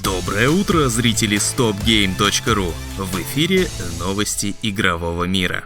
Доброе утро, зрители StopGame.ru! В эфире новости игрового мира.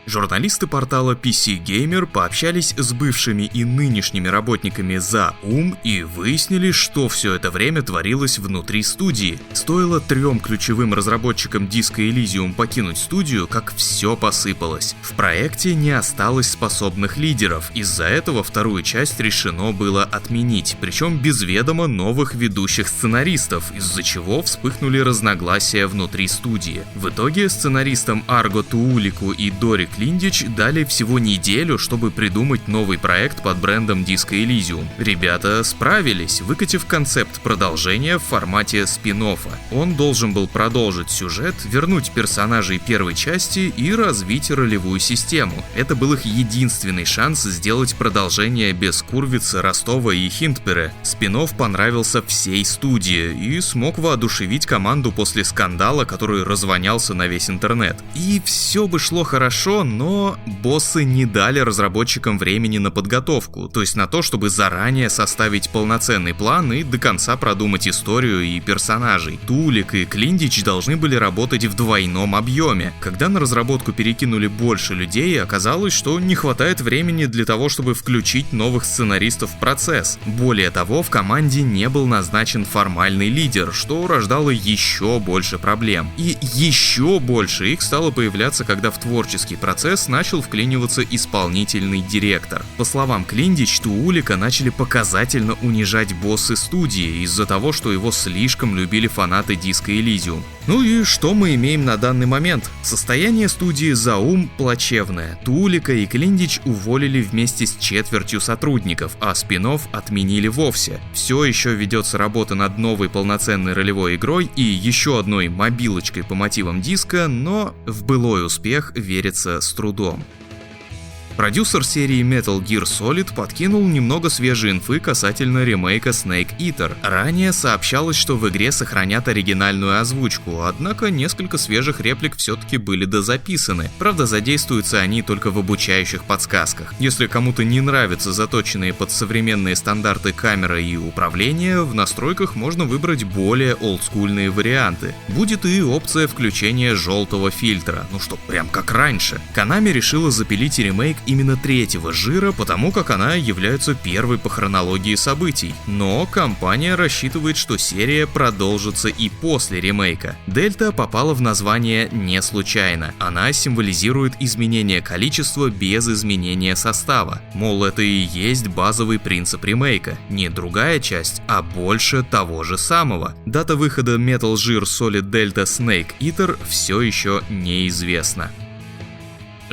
Журналисты портала PC Gamer пообщались с бывшими и нынешними работниками Zaum и выяснили, что все это время творилось внутри студии. Стоило 3 ключевым разработчикам Disco Elysium покинуть студию, как все посыпалось. В проекте не осталось способных лидеров, из-за этого вторую часть решено было отменить, причем без ведома новых ведущих сценаристов, из-за чего вспыхнули разногласия внутри студии. В итоге сценаристам Арго Туулику и Дори Клиндич дали всего неделю, чтобы придумать новый проект под брендом Disco Elysium. Ребята справились, выкатив концепт продолжения в формате спин-оффа. Он должен был продолжить сюжет, вернуть персонажей первой части и развить ролевую систему. Это был их единственный шанс сделать продолжение без Курвица, Ростова и Хинтбере. Спин-офф понравился всей студии и смог воодушевить команду после скандала, который развонялся на весь интернет. И все бы шло хорошо, но боссы не дали разработчикам времени на подготовку, то есть на то, чтобы заранее составить полноценный план и до конца продумать историю и персонажей. Тулик и Клиндич должны были работать в двойном объеме. Когда на разработку перекинули больше людей, оказалось, что не хватает времени для того, чтобы включить новых сценаристов в процесс. Более того, в команде не был назначен формальный лидер, что рождало еще больше проблем. И еще больше их стало появляться, когда в творческий процесс начал вклиниваться исполнительный директор. По словам Клиндич, Туулика начали показательно унижать боссы студии из-за того, что его слишком любили фанаты Disco Elysium. Ну и что мы имеем на данный момент? Состояние студии Zaum плачевное. Туулика и Клиндич уволили вместе с четвертью сотрудников, а спин-офф отменили вовсе. Все еще ведется работа над новой полноценной ролевой игрой и еще одной мобилочкой по мотивам диска, но в былой успех верится с трудом. Продюсер серии Metal Gear Solid подкинул немного свежей инфы касательно ремейка Snake Eater. Ранее сообщалось, что в игре сохранят оригинальную озвучку, однако несколько свежих реплик все-таки были дозаписаны. Правда, задействуются они только в обучающих подсказках. Если кому-то не нравятся заточенные под современные стандарты камера и управления, в настройках можно выбрать более олдскульные варианты. Будет и опция включения желтого фильтра, ну что, прям как раньше. Konami решила запилить ремейк именно третьего жира, потому как она является первой по хронологии событий. Но компания рассчитывает, что серия продолжится и после ремейка. Дельта попала в название не случайно. Она символизирует изменение количества без изменения состава. Мол, это и есть базовый принцип ремейка. Не другая часть, а больше того же самого. Дата выхода Metal Gear Solid Delta Snake Eater все еще неизвестна.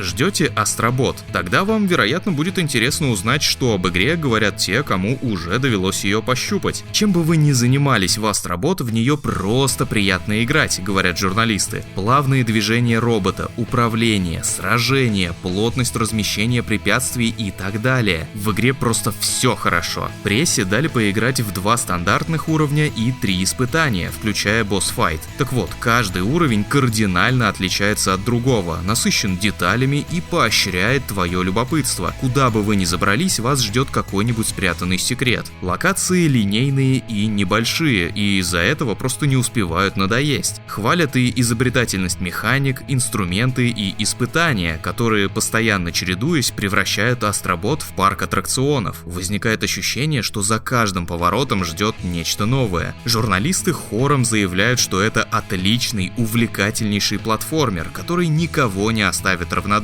Ждете Астробот? Тогда вам, вероятно, будет интересно узнать, что об игре говорят те, кому уже довелось ее пощупать. Чем бы вы ни занимались в Астробот, в нее просто приятно играть, говорят журналисты. Плавные движения робота, управление, сражения, плотность размещения препятствий и так далее. В игре просто все хорошо. Прессе дали поиграть в 2 стандартных уровня и 3 испытания, включая босс-файт. Так вот, каждый уровень кардинально отличается от другого, насыщен деталями и поощряет твое любопытство. Куда бы вы ни забрались, вас ждет какой-нибудь спрятанный секрет. Локации линейные и небольшие, и из-за этого просто не успевают надоесть. Хвалят и изобретательность механик, инструменты и испытания, которые, постоянно чередуясь, превращают Астробот в парк аттракционов. Возникает ощущение, что за каждым поворотом ждет нечто новое. Журналисты хором заявляют, что это отличный, увлекательнейший платформер, который никого не оставит равнодушным.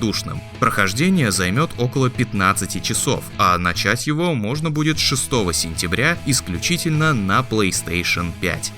Прохождение займет около 15 часов, а начать его можно будет 6 сентября исключительно на PlayStation 5.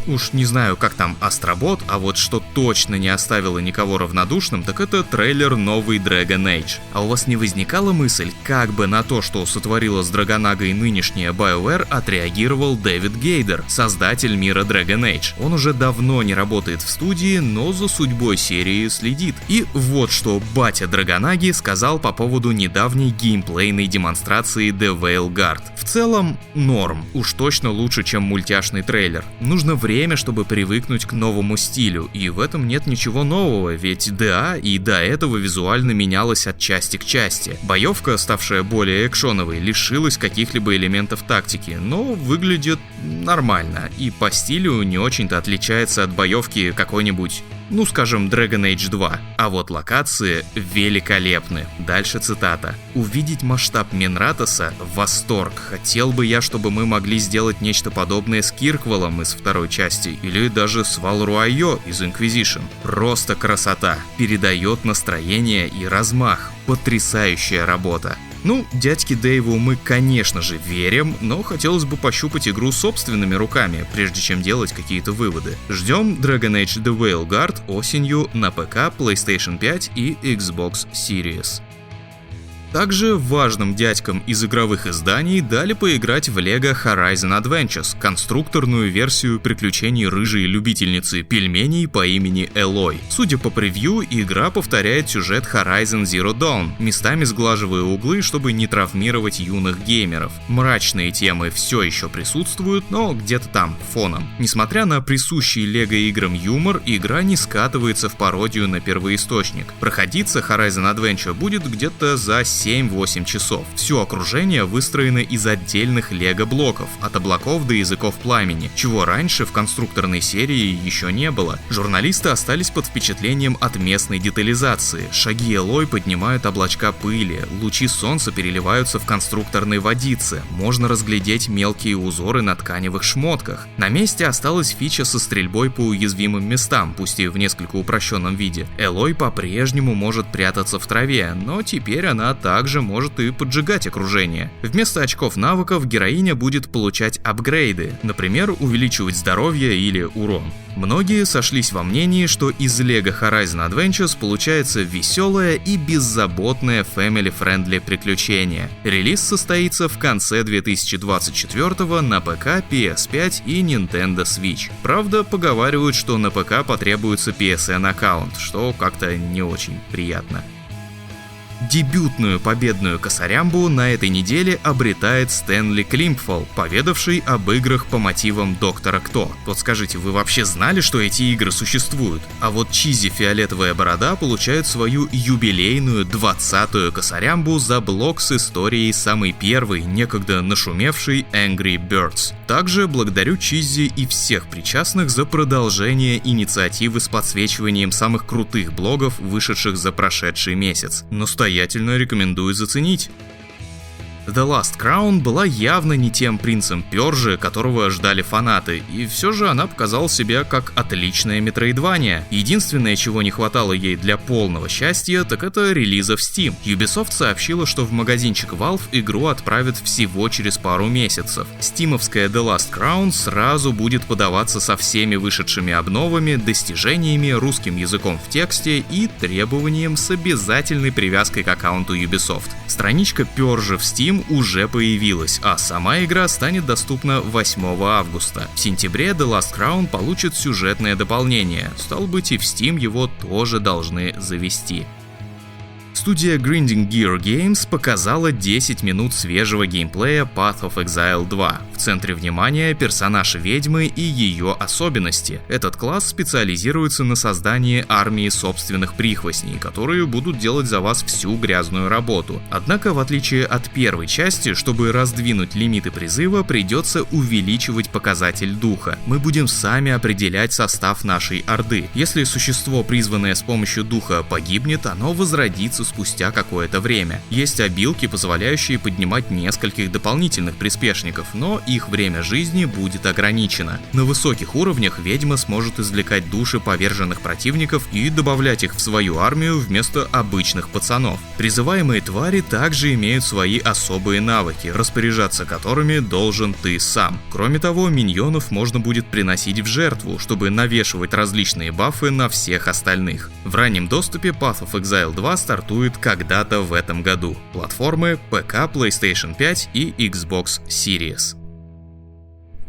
Уж не знаю, как там Астробот, а вот что точно не оставило никого равнодушным, так это трейлер новой Dragon Age. А у вас не возникала мысль, как бы на то, что сотворила с Драгонагой нынешняя BioWare, отреагировал Дэвид Гейдер, создатель мира Dragon Age? Он уже давно не работает в студии, но за судьбой серии следит. И вот что батя Драгонаги сказал по поводу недавней геймплейной демонстрации The Veilguard. В целом, норм, уж точно лучше, чем мультяшный трейлер. Нужно время время, чтобы привыкнуть к новому стилю, и в этом нет ничего нового, ведь DA и до этого визуально менялась от части к части. Боевка, ставшая более экшоновой, лишилась каких-либо элементов тактики, но выглядит нормально, и по стилю не очень-то отличается от боевки какой-нибудь, ну скажем, Dragon Age 2. А вот локации великолепны. Дальше цитата. «Увидеть масштаб Минратоса — восторг. Хотел бы я, чтобы мы могли сделать нечто подобное с Кирквеллом из второй части, или даже с Валруайо из Inquisition. Просто красота. Передает настроение и размах. Потрясающая работа». Ну, дядьке Дэйву мы, конечно же, верим, но хотелось бы пощупать игру собственными руками, прежде чем делать какие-то выводы. Ждем Dragon Age The Veilguard осенью на ПК, PlayStation 5 и Xbox Series. Также важным дядькам из игровых изданий дали поиграть в LEGO Horizon Adventures, конструкторную версию приключений рыжей любительницы пельменей по имени Элой. Судя по превью, игра повторяет сюжет Horizon Zero Dawn, местами сглаживая углы, чтобы не травмировать юных геймеров. Мрачные темы все еще присутствуют, но где-то там, фоном. Несмотря на присущий LEGO играм юмор, игра не скатывается в пародию на первоисточник. Проходиться Horizon Adventure будет где-то за 7-8 часов. Все окружение выстроено из отдельных лего-блоков, от облаков до языков пламени, чего раньше в конструкторной серии еще не было. Журналисты остались под впечатлением от местной детализации. Шаги Элой поднимают облачка пыли, лучи солнца переливаются в конструкторной водице, можно разглядеть мелкие узоры на тканевых шмотках. На месте осталась фича со стрельбой по уязвимым местам, пусть и в несколько упрощенном виде. Элой по-прежнему может прятаться в траве, но теперь она также может и поджигать окружение. Вместо очков навыков героиня будет получать апгрейды, например, увеличивать здоровье или урон. Многие сошлись во мнении, что из LEGO Horizon Adventures получается веселое и беззаботное family-friendly приключение. Релиз состоится в конце 2024 на ПК, PS5 и Nintendo Switch. Правда, поговаривают, что на ПК потребуется PSN аккаунт, что как-то не очень приятно. Дебютную победную косарямбу на этой неделе обретает Стэнли Климпфол, поведавший об играх по мотивам Доктора Кто. Вот скажите, вы вообще знали, что эти игры существуют? А вот Чизи Фиолетовая Борода получает свою юбилейную 20-ю косарямбу за блок с историей самой первой, некогда нашумевшей Angry Birds. Также благодарю Чизи и всех причастных за продолжение инициативы с подсвечиванием самых крутых блогов, вышедших за прошедший месяц. Настоятельно рекомендую заценить. The Last Crown была явно не тем принцем Пержи, которого ждали фанаты, и все же она показала себя как отличная метроидвания. Единственное, чего не хватало ей для полного счастья, так это релиза в Steam. Ubisoft сообщила, что в магазинчик Valve игру отправят всего через пару месяцев. Стимовская The Last Crown сразу будет подаваться со всеми вышедшими обновами, достижениями, русским языком в тексте и требованием с обязательной привязкой к аккаунту Ubisoft. Страничка Пержи в Steam уже появилась, а сама игра станет доступна 8 августа. В сентябре The Last Crown получит сюжетное дополнение, стало быть, и в Steam его тоже должны завести. Студия Grinding Gear Games показала 10 минут свежего геймплея Path of Exile 2. В центре внимания персонаж ведьмы и ее особенности. Этот класс специализируется на создании армии собственных прихвостней, которые будут делать за вас всю грязную работу. Однако, в отличие от первой части, чтобы раздвинуть лимиты призыва, придется увеличивать показатель духа. Мы будем сами определять состав нашей орды. Если существо, призванное с помощью духа, погибнет, оно возродится спустя какое-то время. Есть обилки, позволяющие поднимать нескольких дополнительных приспешников, но их время жизни будет ограничено. На высоких уровнях ведьма сможет извлекать души поверженных противников и добавлять их в свою армию вместо обычных пацанов. Призываемые твари также имеют свои особые навыки, распоряжаться которыми должен ты сам. Кроме того, миньонов можно будет приносить в жертву, чтобы навешивать различные бафы на всех остальных. В раннем доступе Path of Exile 2 стартует когда-то в этом году. Платформы ПК, PlayStation 5 и Xbox Series.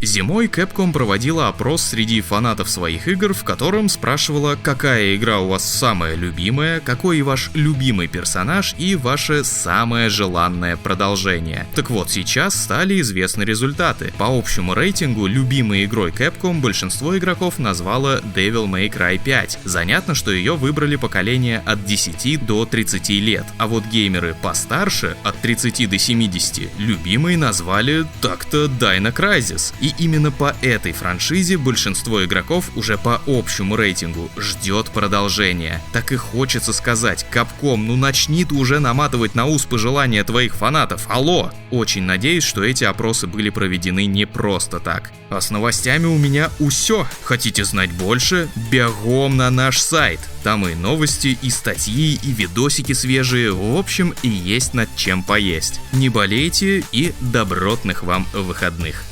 Зимой Capcom проводила опрос среди фанатов своих игр, в котором спрашивала, какая игра у вас самая любимая, какой ваш любимый персонаж и ваше самое желанное продолжение. Так вот, сейчас стали известны результаты. По общему рейтингу любимой игрой Capcom большинство игроков назвало Devil May Cry 5. Занятно, что ее выбрали поколение от 10 до 30 лет, а вот геймеры постарше, от 30 до 70, любимой назвали так-то Dino Crisis. И именно по этой франшизе большинство игроков уже по общему рейтингу ждет продолжения. Так и хочется сказать: Capcom, ну начни ты уже наматывать на ус пожелания твоих фанатов, алло! Очень надеюсь, что эти опросы были проведены не просто так. А с новостями у меня усё. Хотите знать больше? Бегом на наш сайт. Там и новости, и статьи, и видосики свежие, в общем, и есть над чем поесть. Не болейте и добротных вам выходных.